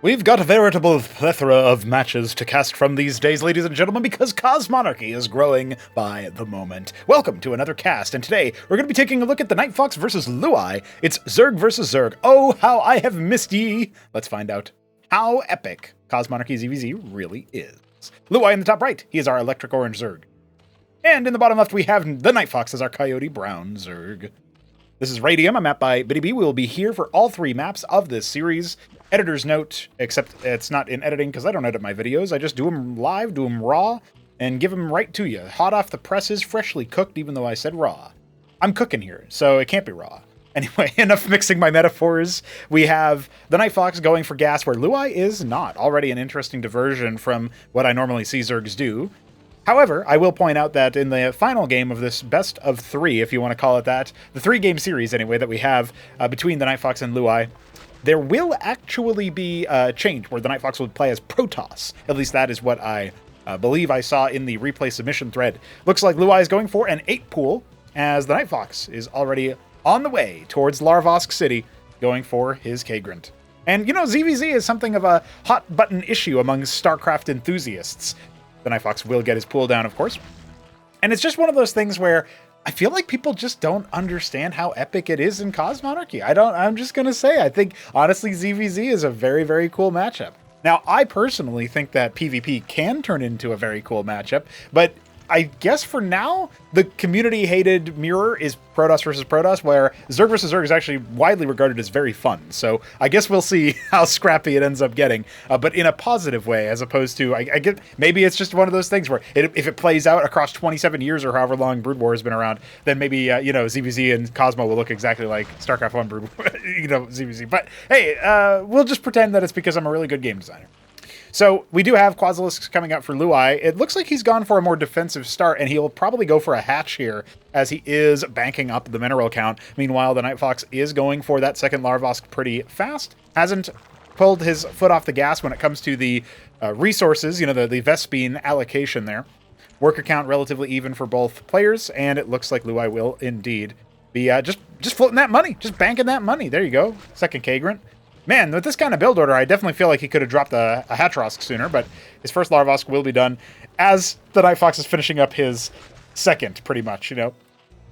We've got a veritable plethora of matches to cast from these days, ladies and gentlemen, because Cosmonarchy is growing by the moment. Welcome to another cast, and today we're going to be taking a look at TheNightFox versus looeye. It's Zerg versus Zerg. Oh, how I have missed ye! Let's find out how epic Cosmonarchy ZVZ really is. Looeye in the top right, he is our electric orange Zerg. And in the bottom left, we have TheNightFox as our coyote brown Zerg. This is Radium, a map by Bitty B. We will be here for all three maps of this series. Editor's note, except it's not in editing because I don't edit my videos. I just do them live, do them raw, and give them right to you. Hot off the presses, freshly cooked, even though I said raw. I'm cooking here, so it can't be raw. Anyway, enough mixing my metaphors. We have TheNightFox going for gas where looeye is not. Already an interesting diversion from what I normally see Zergs do. However, I will point out that in the final game of this best of three, if you want to call it that, the three-game series anyway that we have between TheNightFox and looeye, there will actually be a change where TheNightFox will play as Protoss. At least that is what I believe I saw in the replay submission thread. Looks like looeye is going for an 8 pool, as TheNightFox is already on the way towards Larvosk City, going for his Kagrant. And, you know, ZVZ is something of a hot-button issue among Starcraft enthusiasts. TheNightFox will get his pool down, of course. And it's just one of those things where I feel like people just don't understand how epic it is in Cosmonarchy. I'm just going to say, I think, honestly, ZVZ is a very, very cool matchup. Now, I personally think that PvP can turn into a very cool matchup, but I guess for now, the community-hated mirror is Protoss versus Protoss, where Zerg versus Zerg is actually widely regarded as very fun. So I guess we'll see how scrappy it ends up getting, but in a positive way, as opposed to, I get, maybe it's just one of those things where if it plays out across 27 years or however long Brood War has been around, then maybe, ZVZ and Cosmo will look exactly like StarCraft 1 Brood War, ZVZ. But hey, we'll just pretend that it's because I'm a really good game designer. So we do have Quasilisks coming up for looeye. It looks like he's gone for a more defensive start, and he'll probably go for a hatch here as he is banking up the mineral count. Meanwhile, TheNightFox is going for that second Larvosk pretty fast. Hasn't pulled his foot off the gas when it comes to the resources, the Vespine allocation there. Worker count relatively even for both players, and it looks like looeye will indeed be just floating that money, just banking that money. There you go, second Kagrant. Man, with this kind of build order, I definitely feel like he could have dropped a Hatrosk sooner, but his first Larvosk will be done as TheNightFox is finishing up his second, pretty much,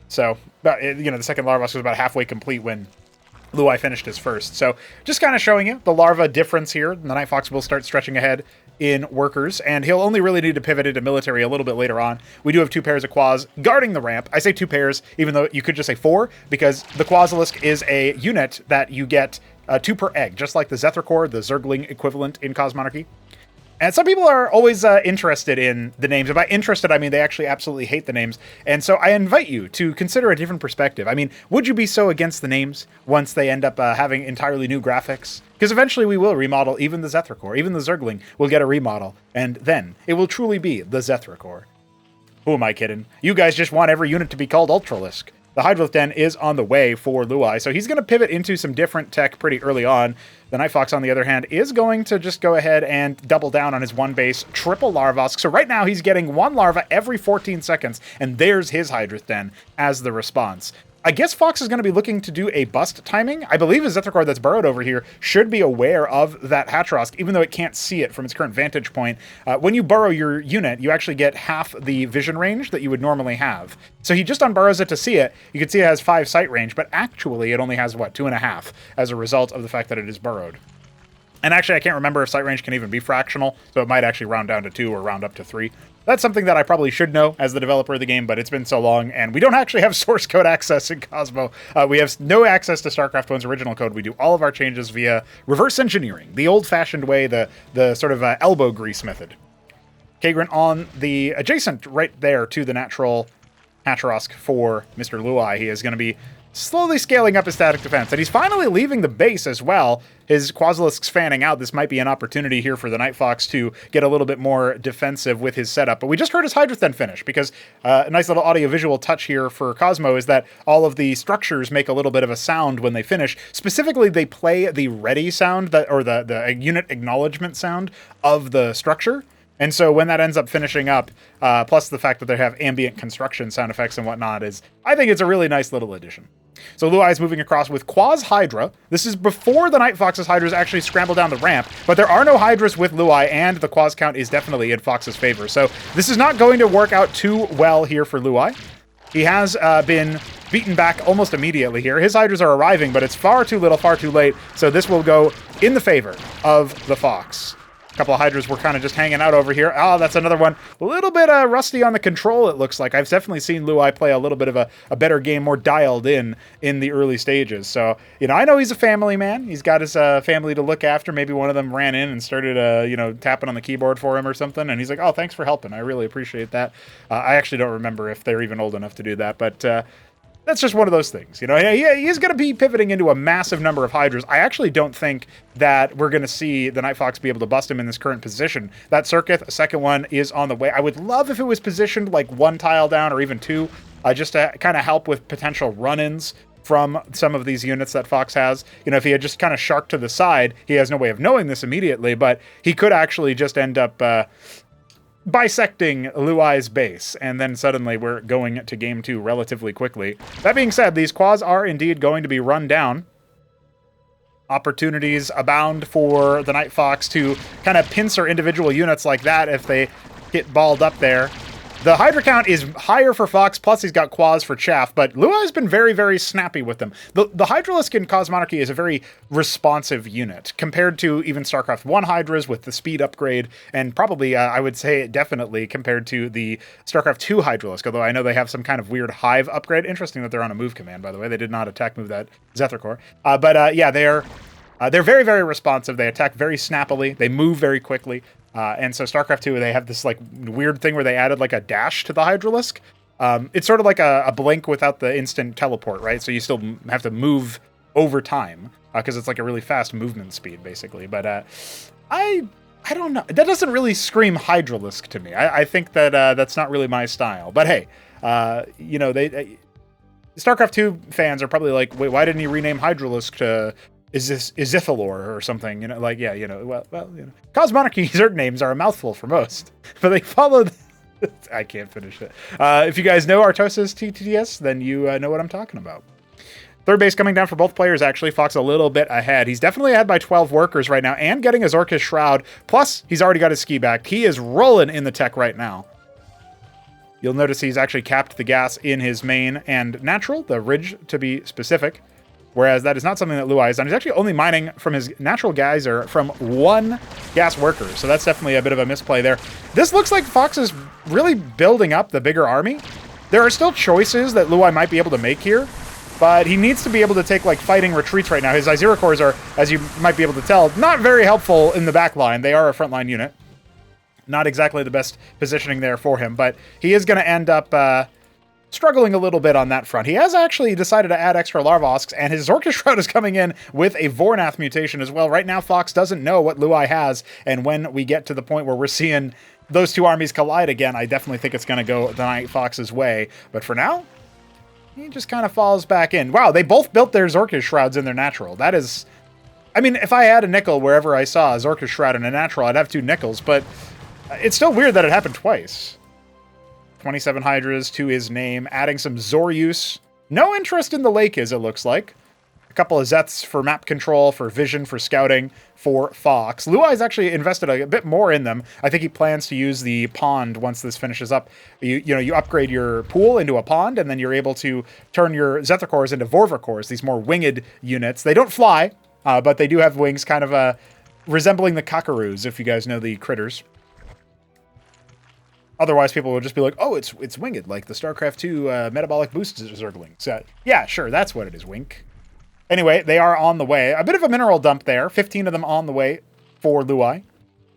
So, the second Larvosk was about halfway complete when looeye finished his first. So, just kind of showing you the larva difference here. TheNightFox will start stretching ahead in workers, and he'll only really need to pivot into military a little bit later on. We do have 2 pairs of Quas guarding the ramp. I say 2 pairs, even though you could just say 4, because the Quasilisk is a unit that you get 2 per egg, just like the Zethricore, the Zergling equivalent in Cosmonarchy. And some people are always interested in the names. And by interested, I mean they actually absolutely hate the names. And so I invite you to consider a different perspective. I mean, would you be so against the names once they end up having entirely new graphics? Because eventually we will remodel even the Zethricore. Even the Zergling will get a remodel. And then it will truly be the Zethricore. Who am I kidding? You guys just want every unit to be called Ultralisk. The Hydra Den is on the way for looeye, so he's going to pivot into some different tech pretty early on. TheNightFox, on the other hand, is going to just go ahead and double down on his 1 base, triple Larvosk. So right now he's getting 1 larva every 14 seconds, and there's his Hydra Den as the response. I guess Fox is going to be looking to do a bust timing. I believe his Zethricore that's burrowed over here should be aware of that Hatrosk, even though it can't see it from its current vantage point. When you burrow your unit, you actually get half the vision range that you would normally have. So he just unburrows it to see it. You can see it has 5 sight range, but actually it only has, 2.5 as a result of the fact that it is burrowed. And actually, I can't remember if sight range can even be fractional, so it might actually round down to 2 or round up to 3. That's something that I probably should know as the developer of the game, but it's been so long, and we don't actually have source code access in Cosmo. We have no access to StarCraft 1's original code. We do all of our changes via reverse engineering, the old-fashioned way, the sort of elbow grease method. Kagrant on the adjacent right there to the natural Hatrosk for Mr. looeye. He is going to be slowly scaling up his static defense, and he's finally leaving the base as well. His Quasilisk's fanning out. This might be an opportunity here for TheNightFox to get a little bit more defensive with his setup. But we just heard his Hydra Den finish, because a nice little audio-visual touch here for Cosmo is that all of the structures make a little bit of a sound when they finish. Specifically, they play the ready sound, or the unit acknowledgement sound of the structure. And so when that ends up finishing up, plus the fact that they have ambient construction sound effects and whatnot, I think it's a really nice little addition. So looeye is moving across with Quaz Hydra. This is before the TheNightFox's Hydras actually scramble down the ramp, but there are no Hydras with looeye, and the Quaz count is definitely in Fox's favor. So this is not going to work out too well here for looeye. He has been beaten back almost immediately here. His Hydras are arriving, but it's far too little, far too late, so this will go in the favor of the Fox. A couple of Hydras were kind of just hanging out over here. Oh, that's another one. A little bit rusty on the control, it looks like. I've definitely seen looeye play a little bit of a better game, more dialed in the early stages. So, you know, I know he's a family man. He's got his family to look after. Maybe one of them ran in and started, you know, tapping on the keyboard for him or something. And he's like, oh, thanks for helping. I really appreciate that. I actually don't remember if they're even old enough to do that, but that's just one of those things, you know. He's going to be pivoting into a massive number of Hydras. I actually don't think that we're going to see the TheNightFox be able to bust him in this current position. That Circuit, a second one, is on the way. I would love if it was positioned like one tile down or even two, just to kind of help with potential run-ins from some of these units that Fox has. You know, if he had just kind of sharked to the side, he has no way of knowing this immediately, but he could actually just end up bisecting looeye's base, and then suddenly we're going to game 2 relatively quickly. That being said, these Quaz are indeed going to be run down. Opportunities abound for the TheNightFox to kind of pincer individual units like that if they get balled up there. The Hydra count is higher for Fox, plus he's got Quaz for chaff, but looeye's been very, very snappy with them. The Hydralisk in Cosmonarchy is a very responsive unit, compared to even Starcraft 1 Hydras with the speed upgrade, and probably, I would say, definitely compared to the Starcraft 2 Hydralisk, although I know they have some kind of weird hive upgrade. Interesting that they're on a move command, by the way. They did not attack move that Zephyr Core. Yeah, they're very, very responsive. They attack very snappily. They move very quickly. And so StarCraft 2, they have this like weird thing where they added like a dash to the Hydralisk. It's sort of like a blink without the instant teleport, right? So you still have to move over time because it's like a really fast movement speed, basically. But I don't know. That doesn't really scream Hydralisk to me. I think that that's not really my style. But hey, you know, StarCraft 2 fans are probably like, wait, why didn't he rename Hydralisk to Izithalor or something, you know, like, yeah, you know, well, you know, Cosmonarchy Zerg names are a mouthful for most, but they followed. I can't finish it. If you guys know Artosis TTS, then you know what I'm talking about. Third base coming down for both players, actually. Fox a little bit ahead. He's definitely ahead by 12 workers right now, and getting his Orcish Shroud, plus he's already got his ski back. He is rolling in the tech right now. You'll notice he's actually capped the gas in his main and natural, the Ridge to be specific. Whereas that is not something that looeye has done. He's actually only mining from his natural geyser from one gas worker. So that's definitely a bit of a misplay there. This looks like Fox is really building up the bigger army. There are still choices that looeye might be able to make here, but he needs to be able to take like fighting retreats right now. His Zyzera cores are, as you might be able to tell, not very helpful in the back line. They are a frontline unit. Not exactly the best positioning there for him, but he is going to end up struggling a little bit on that front. He has actually decided to add extra Larvosks, and his Orcish Shroud is coming in with a Vornath mutation as well. Right now, Fox doesn't know what looeye has, and when we get to the point where we're seeing those two armies collide again, I definitely think it's going to go the TheNightFox's way. But for now, he just kind of falls back in. Wow, they both built their Orcish Shrouds in their natural. That is... I mean, if I had a nickel wherever I saw a Orcish Shroud in a natural, I'd have 2 nickels, but it's still weird that it happened twice. 27 Hydras to his name, adding some Zoryus. No interest in the lake, as it looks like. A couple of Zeths for map control, for vision, for scouting, for Fox. Looeye's actually invested a bit more in them. I think he plans to use the pond once this finishes up. You upgrade your pool into a pond, and then you're able to turn your Zephyr cores into Vorva cores, these more winged units. They don't fly, but they do have wings, kind of resembling the cockaroos, if you guys know the critters. Otherwise, people will just be like, oh, it's winged, like the StarCraft 2 metabolic boost Zerglings. Yeah, sure, that's what it is, wink. Anyway, they are on the way. A bit of a mineral dump there. 15 of them on the way for looeye.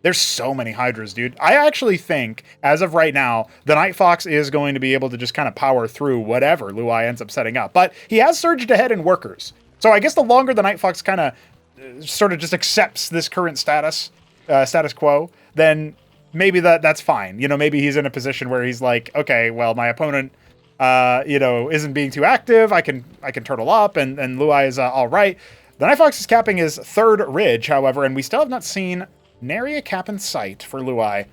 There's so many Hydras, dude. I actually think, as of right now, the TheNightFox is going to be able to just kind of power through whatever looeye ends up setting up. But he has surged ahead in workers. So I guess the longer the TheNightFox kind of sort of just accepts this current status quo, then maybe that's fine. You know, maybe he's in a position where he's like, okay, well, my opponent, you know, isn't being too active. I can turtle up, and looeye is all right. The TheNightFox is capping his 3rd Ridge, however, and we still have not seen nary a cap in sight for looeye.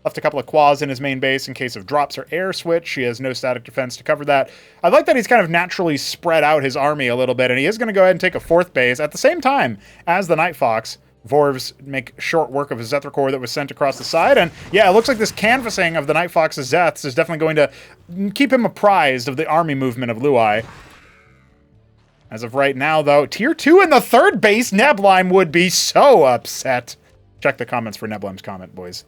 Left a couple of quads in his main base in case of drops or air switch. He has no static defense to cover that. I like that he's kind of naturally spread out his army a little bit, and he is going to go ahead and take a 4th base at the same time as the NightFox. Vorvs make short work of his Zethra Core that was sent across the side, and yeah, it looks like this canvassing of the NightFox's Zeths is definitely going to keep him apprised of the army movement of looeye. As of right now, though, tier 2 in the 3rd base, Neblime would be so upset. Check the comments for Neblime's comment, boys.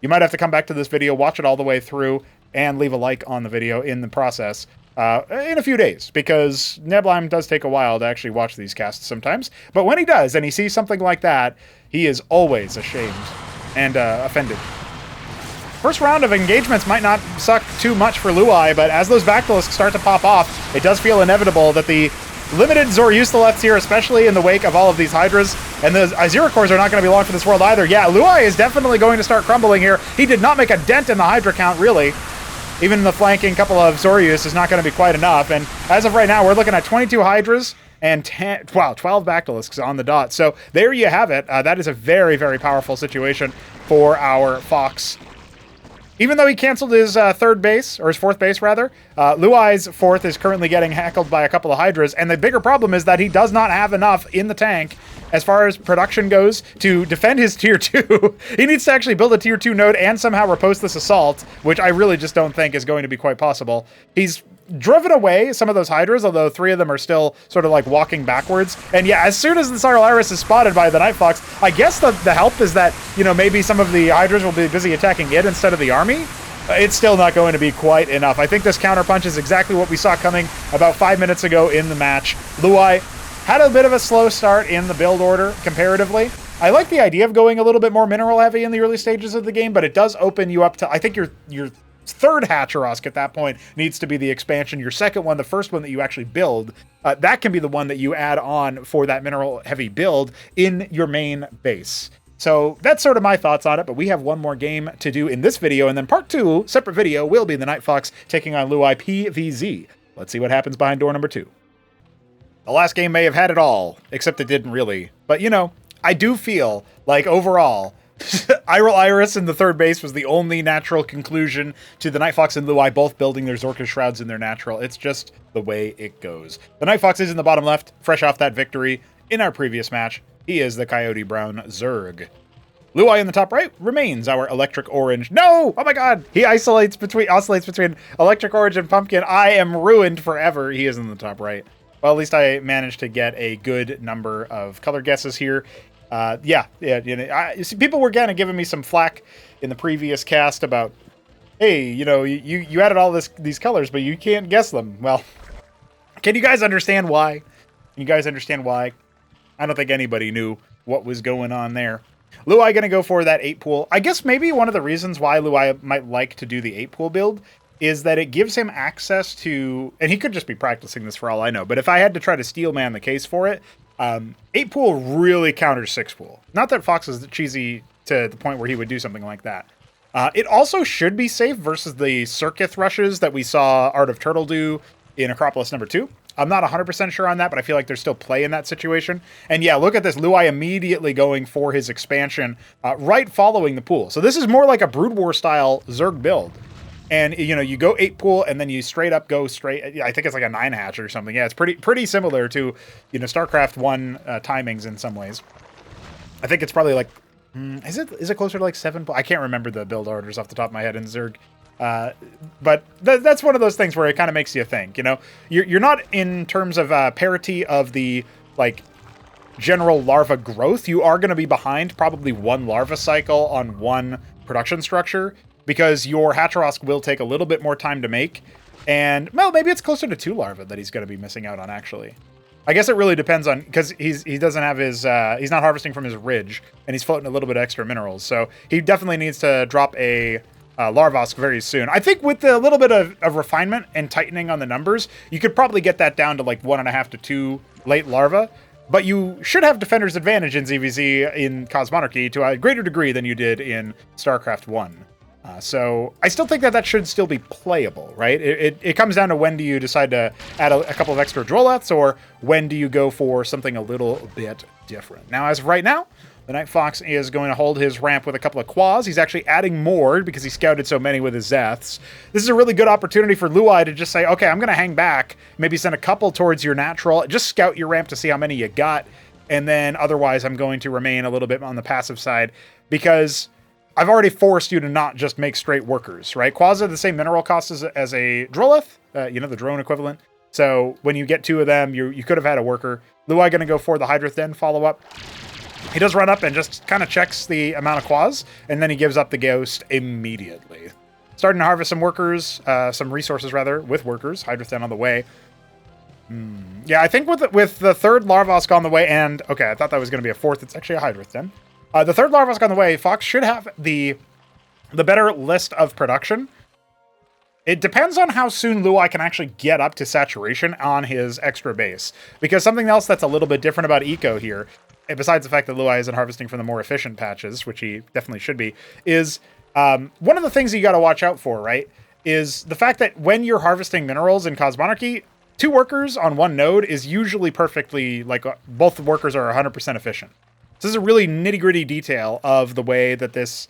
You might have to come back to this video, watch it all the way through, and leave a like on the video in the process in a few days, because Neblime does take a while to actually watch these casts sometimes. But when he does, and he sees something like that, he is always ashamed and offended. First round of engagements might not suck too much for looeye, but as those Bactylisks start to pop off, it does feel inevitable that the limited Zoryusta left here, especially in the wake of all of these Hydras, and the Azira cores are not going to be long for this world either. Yeah, looeye is definitely going to start crumbling here. He did not make a dent in the Hydra count, really. Even the flanking couple of Zoryus is not going to be quite enough, and as of right now, we're looking at 22 Hydras and 12 Bactylisks on the dot. So there you have it. That is a very, very powerful situation for our Fox. Even though he canceled his 3rd base, or his 4th base, rather, looeye's 4th is currently getting heckled by a couple of Hydras, and the bigger problem is that he does not have enough in the tank as far as production goes to defend his tier 2. He needs to actually build a tier 2 node and somehow riposte this assault, which I really just don't think is going to be quite possible. He's driven away some of those Hydras, although 3 of them are still sort of like walking backwards. And yeah, as soon as the Sarlaris is spotted by the NightFox, I guess the help is that, you know, maybe some of the Hydras will be busy attacking it instead of the army. It's still not going to be quite enough. I think this counterpunch is exactly what we saw coming about 5 minutes ago in the match. Looeye had a bit of a slow start in the build order comparatively. I like the idea of going a little bit more mineral heavy in the early stages of the game, but it does open you up to, I think your 3rd Hatcherosk at that point needs to be the expansion. Your 2nd one, the first one that you actually build, that can be the one that you add on for that mineral heavy build in your main base. So that's sort of my thoughts on it, but we have one more game to do in this video, and then part 2, separate video, will be the NightFox taking on looeye PVZ. Let's see what happens behind door number 2. The last game may have had it all, except it didn't really. But, you know, I do feel like overall, Iral Iris in the 3rd base was the only natural conclusion to the NightFox and looeye both building their Zorka Shrouds in their natural. It's just the way it goes. The NightFox is in the bottom left, fresh off that victory in our previous match. He is the Coyote Brown Zerg. Looeye in the top right remains our Electric Orange. No! Oh my god! He oscillates between Electric Orange and Pumpkin. I am ruined forever. He is in the top right. Well, at least I managed to get a good number of color guesses here. Yeah. You know, people were kind of giving me some flack in the previous cast about, hey, you know, you added all these colors, but you can't guess them. Well, can you guys understand why? Can you guys understand why? I don't think anybody knew what was going on there. Looeye going to go for that 8-pool. I guess maybe one of the reasons why Looeye might like to do the 8-pool build is that it gives him access to, and he could just be practicing this for all I know, but if I had to try to steel man the case for it, 8-pool really counters 6-pool. Not that Fox is cheesy to the point where he would do something like that. It also should be safe versus the Circuith rushes that we saw Art of Turtle do in Acropolis number 2. I'm not 100% sure on that, but I feel like there's still play in that situation. And yeah, look at this. Looeye immediately going for his expansion right following the pool. So this is more like a Brood War style Zerg build. And, you know, you go 8-pool and then you straight up go straight. I think it's like a 9-hatch or something. Yeah, it's pretty similar to, you know, Starcraft 1 timings in some ways. I think it's probably like, is it closer to like 7? I can't remember the build orders off the top of my head in Zerg. But that's one of those things where it kind of makes you think, you know, you're not in terms of parity of the like general larva growth. You are going to be behind probably 1 larva cycle on 1 production structure, because your Hatcherosk will take a little bit more time to make. And, well, maybe it's closer to 2 larvae that he's going to be missing out on, actually. I guess it really depends on, because he doesn't have his, he's not harvesting from his ridge, and he's floating a little bit extra minerals. So he definitely needs to drop a Larvosk very soon. I think with a little bit of refinement and tightening on the numbers, you could probably get that down to like 1.5 to 2 late larvae. But you should have Defender's Advantage in ZVZ in Cosmonarchy to a greater degree than you did in StarCraft 1. So I still think that should still be playable, right? It comes down to when do you decide to add a couple of extra Droleths, or when do you go for something a little bit different. Now, as of right now, The TheNightFox is going to hold his ramp with a couple of Quas. He's actually adding more because he scouted so many with his Zeths. This is a really good opportunity for looeye to just say, okay, I'm going to hang back, maybe send a couple towards your natural, just scout your ramp to see how many you got, and then otherwise I'm going to remain a little bit on the passive side because I've already forced you to not just make straight workers, right? Quas are the same mineral cost as a Drolith, the drone equivalent. So when you get 2 of them, you could have had a worker. Looeye going to go for the Hydra then follow up. He does run up and just kind of checks the amount of Quas, and then he gives up the Ghost immediately. Starting to harvest some workers, some resources rather, with workers. Hydra then on the way. Yeah, I think with the 3rd Larvosk on the way, and okay, I thought that was going to be a 4th. It's actually a Hydra then. The 3rd Larvosk on the way, Fox should have the better list of production. It depends on how soon looeye can actually get up to saturation on his extra base. Because something else that's a little bit different about Eco here, and besides the fact that looeye isn't harvesting from the more efficient patches, which he definitely should be, is one of the things you got to watch out for, right? Is the fact that when you're harvesting minerals in Cosmonarchy, 2 workers on 1 node is usually perfectly, like, both workers are 100% efficient. So this is a really nitty-gritty detail of the way that this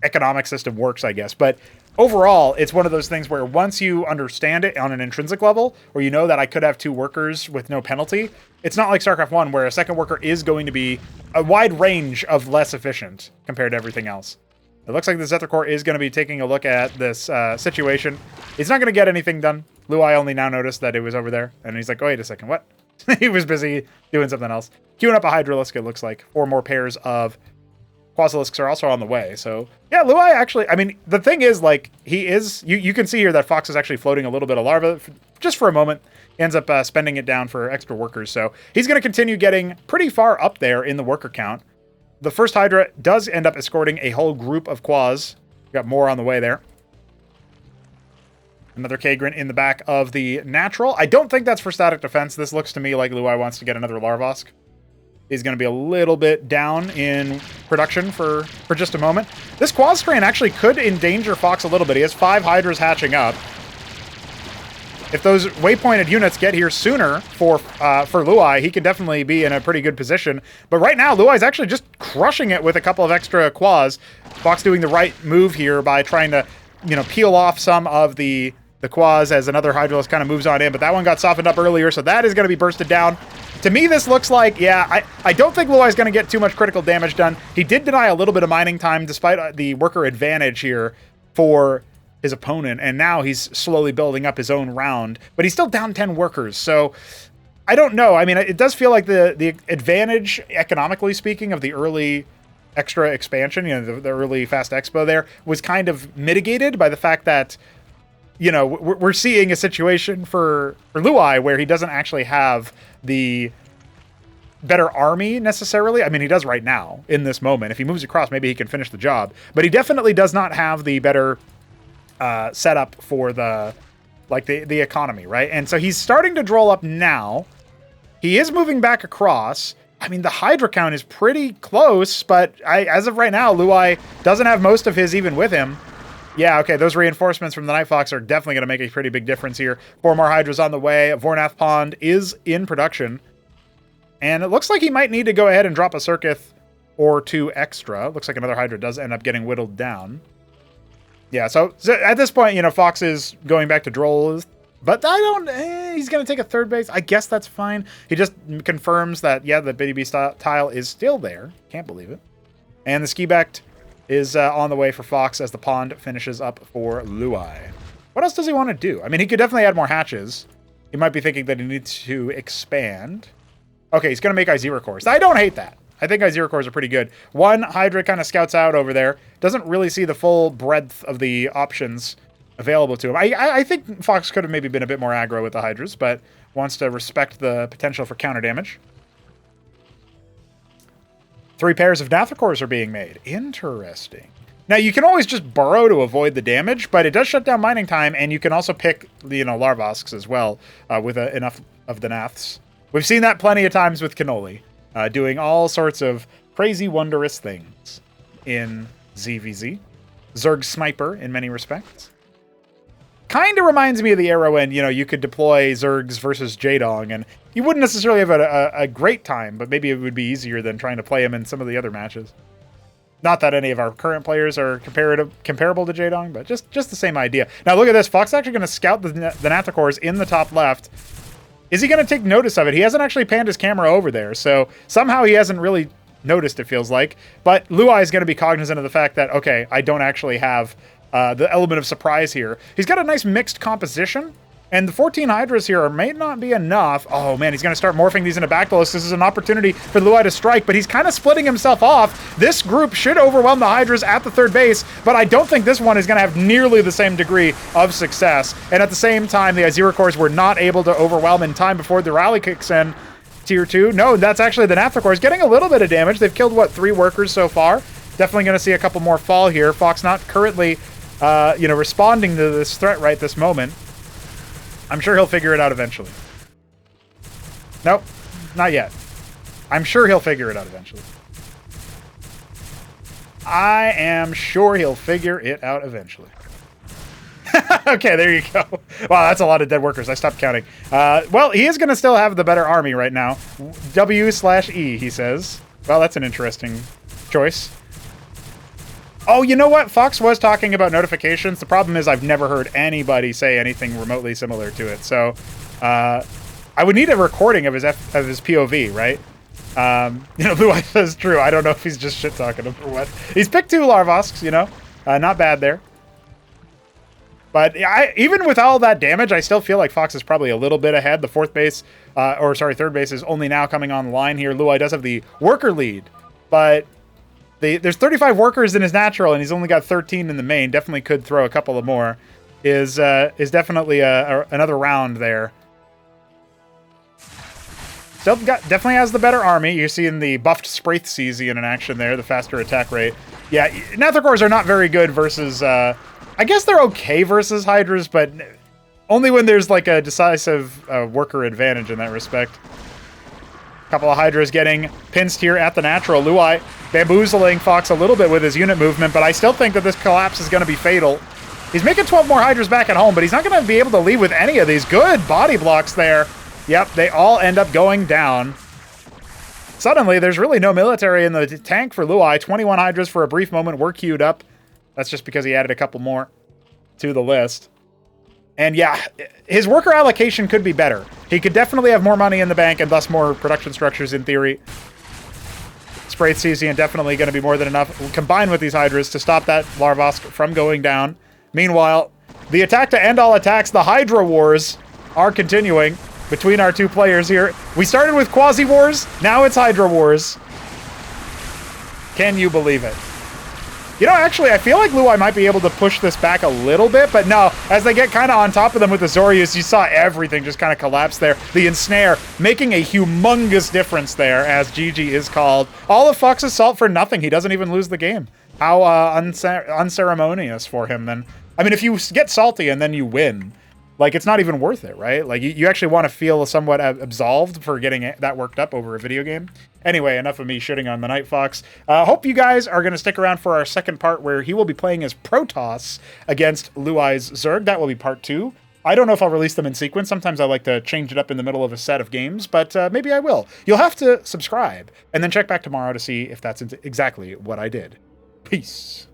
economic system works, I guess. But overall, it's one of those things where once you understand it on an intrinsic level, or you know that I could have 2 workers with no penalty, it's not like Starcraft 1 where a second worker is going to be a wide range of less efficient compared to everything else. It looks like the Zethar Corps is going to be taking a look at this situation. He's not going to get anything done. Looeye only now noticed that it was over there, and he's like, oh, wait a second, what? He was busy doing something else. Queuing up a Hydralisk, it looks like. 4 more pairs of Quasilisks are also on the way. So, yeah, looeye actually, I mean, the thing is, like, he is, you can see here that Fox is actually floating a little bit of larva just for a moment. He ends up spending it down for extra workers. So he's going to continue getting pretty far up there in the worker count. The first Hydra does end up escorting a whole group of Quas. Got more on the way there. Another Kagrin in the back of the natural. I don't think that's for static defense. This looks to me like looeye wants to get another Larvosk. He's going to be a little bit down in production for just a moment. This Quas strain actually could endanger Fox a little bit. He has 5 Hydras hatching up. If those waypointed units get here sooner for looeye, he can definitely be in a pretty good position. But right now, looeye's actually just crushing it with a couple of extra Quas. Fox doing the right move here by trying to, peel off some of the Quas as another Hydralisk kind of moves on in. But that one got softened up earlier, so that is going to be bursted down. To me, this looks like, yeah, I don't think looeye's going to get too much critical damage done. He did deny a little bit of mining time despite the worker advantage here for his opponent, and now he's slowly building up his own round, but he's still down 10 workers, so I don't know. I mean, it does feel like the advantage, economically speaking, of the early extra expansion, the early Fast Expo there, was kind of mitigated by the fact that, we're seeing a situation for looeye where he doesn't actually have the better army necessarily. I mean, he does right now, in this moment. If he moves across, maybe he can finish the job, but he definitely does not have the better setup for the economy, right? And so he's starting to droll up now. He is moving back across. I mean, the Hydra count is pretty close, but as of right now, looeye doesn't have most of his even with him. Yeah, okay, those reinforcements from the TheNightFox are definitely going to make a pretty big difference here. 4 more Hydras on the way. Vornath Pond is in production. And it looks like he might need to go ahead and drop a Circuith or 2 extra. Looks like another Hydra does end up getting whittled down. Yeah, so at this point, Fox is going back to Droll, but he's going to take a 3rd base. I guess that's fine. He just confirms that, yeah, the Bitty Beast tile is still there. Can't believe it. And the Ski-Backed is on the way for Fox as the pond finishes up for looeye. What else does he want to do? I mean, he could definitely add more hatches. He might be thinking that he needs to expand. Okay, he's going to make Izira cores. I don't hate that. I think Izira cores are pretty good. 1 Hydra kind of scouts out over there. Doesn't really see the full breadth of the options available to him. I think Fox could have maybe been a bit more aggro with the Hydras, but wants to respect the potential for counter damage. 3 pairs of Nathra cores are being made. Interesting. Now, you can always just burrow to avoid the damage, but it does shut down mining time, and you can also pick, Larvosks as well with enough of the Naths. We've seen that plenty of times with Cannoli. Doing all sorts of crazy, wondrous things in ZVZ. Zerg Sniper, in many respects. kind of reminds me of the era when, you know, you could deploy Zergs versus Jaedong, and you wouldn't necessarily have a great time, but maybe it would be easier than trying to play him in some of the other matches. Not that any of our current players are comparable to Jaedong, but just the same idea. Now look at this. Fox actually going to scout the Nathacores in the top left. Is he going to take notice of it? He hasn't actually panned his camera over there, so somehow he hasn't really noticed, it feels like. But looeye is going to be cognizant of the fact that, okay, I don't actually have the element of surprise here. He's got a nice mixed composition, and the 14 Hydras here may not be enough. Oh man, he's going to start morphing these into Bactylus. This is an opportunity for looeye to strike, but he's kind of splitting himself off. This group should overwhelm the Hydras at the third base, but I don't think this one is going to have nearly the same degree of success. And at the same time, the Azeracores were not able to overwhelm in time before the rally kicks in. Tier 2. No, that's actually the Nathacores getting a little bit of damage. They've killed, what, 3 workers so far? Definitely going to see a couple more fall here. Fox not currently, you know, responding to this threat right this moment. I'm sure he'll figure it out eventually. Nope, not yet. I'm sure he'll figure it out eventually. I am sure he'll figure it out eventually. Okay, there you go. Wow, that's a lot of dead workers. I stopped counting. Well, he is going to still have the better army right now. W/E, he says. Well, that's an interesting choice. Oh, you know what? Fox was talking about notifications. The problem is I've never heard anybody say anything remotely similar to it. So I would need a recording of his POV, right? You know, looeye says true. I don't know if he's just shit-talking him or what. He's picked 2 Larvosks, you know. Not bad there. But even with all that damage, I still feel like Fox is probably a little bit ahead. The third base is only now coming on the line here. Looeye does have the worker lead, but there's 35 workers in his natural, and he's only got 13 in the main. Definitely could throw a couple of more. Is definitely another round there. Still definitely has the better army. You're seeing the buffed Spraithseasy in action there, the faster attack rate. Yeah, Nathacores are not very good versus... I guess they're okay versus Hydras, but only when there's like a decisive worker advantage in that respect. Couple of Hydras getting pinched here at the natural. Looeye bamboozling Fox a little bit with his unit movement, but I still think that this collapse is going to be fatal. He's making 12 more Hydras back at home, but he's not going to be able to leave with any of these. Good body blocks there. Yep, they all end up going down. Suddenly, there's really no military in the tank for Looeye. 21 Hydras for a brief moment were queued up. That's just because he added a couple more to the list. And yeah, his worker allocation could be better. He could definitely have more money in the bank and thus more production structures in theory. Spraithseasy definitely going to be more than enough combined with these Hydras to stop that Larvosk from going down. Meanwhile, the attack to end all attacks, the Hydra Wars, are continuing between our 2 players here. We started with Quasi Wars, now it's Hydra Wars. Can you believe it? You know, actually, I feel like looeye might be able to push this back a little bit, but no, as they get kind of on top of them with the Zorius, you saw everything just kind of collapse there. The Ensnare making a humongous difference there, as GG is called. All of Fox's salt for nothing. He doesn't even lose the game. How unceremonious for him, then. I mean, if you get salty and then you win, like, it's not even worth it, right? Like, you actually want to feel somewhat absolved for getting that worked up over a video game. Anyway, enough of me shitting on the TheNightFox. Hope you guys are going to stick around for our second part where he will be playing as Protoss against looeye's Zerg. That will be part 2. I don't know if I'll release them in sequence. Sometimes I like to change it up in the middle of a set of games, but maybe I will. You'll have to subscribe and then check back tomorrow to see if that's exactly what I did. Peace.